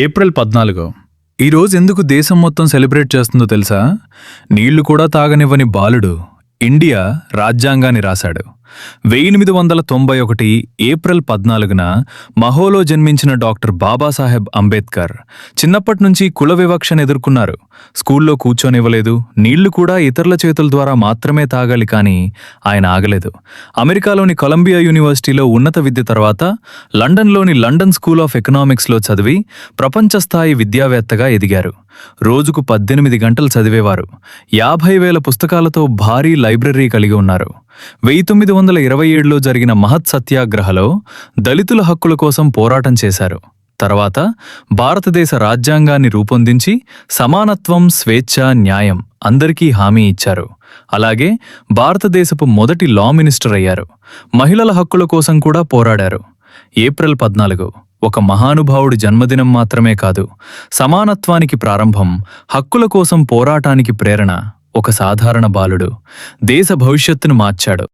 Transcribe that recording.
April 14 ఈరోజు ఎందుకు దేశం మొత్తం సెలబ్రేట్ చేస్తుందో తెలుసా? నీళ్లు కూడా తాగనివ్వని బాలుడు ఇండియా రాజ్యాంగాన్ని రాశాడు. 1891 ఏప్రిల్ 14న మహోలో జన్మించిన డాక్టర్ బాబాసాహెబ్ అంబేద్కర్ చిన్నప్పట్నుంచి కుల వివక్షను ఎదుర్కొన్నారు. స్కూల్లో కూర్చోనివ్వలేదు, నీళ్లు కూడా ఇతరుల చేతుల ద్వారా మాత్రమే తాగాలి, కానీ ఆయన ఆగలేదు. అమెరికాలోని కొలంబియా యూనివర్సిటీలో ఉన్నత విద్య తర్వాత లండన్లోని లండన్ స్కూల్ ఆఫ్ ఎకనామిక్స్లో చదివి ప్రపంచస్థాయి విద్యావేత్తగా ఎదిగారు. రోజుకు 18 గంటలు చదివేవారు. 50,000 పుస్తకాలతో భారీ లైబ్రరీ కలిగి ఉన్నారు. 1927లో జరిగిన మహత్ సత్యాగ్రహలో దళితుల హక్కుల కోసం పోరాటం చేశారు. తర్వాత భారతదేశ రాజ్యాంగాన్ని రూపొందించి సమానత్వం, స్వేచ్ఛ, న్యాయం అందరికీ హామీ ఇచ్చారు. అలాగే భారతదేశపు మొదటి లా మినిస్టర్ అయ్యారు. మహిళల హక్కుల కోసం కూడా పోరాడారు. ఏప్రిల్ 14 ఒక మహానుభావుడి జన్మదినం మాత్రమే కాదు, సమానత్వానికి ప్రారంభం, హక్కుల కోసం పోరాటానికి ప్రేరణ. ఒక సాధారణ బాలుడు దేశ భవిష్యత్తును మార్చాడు.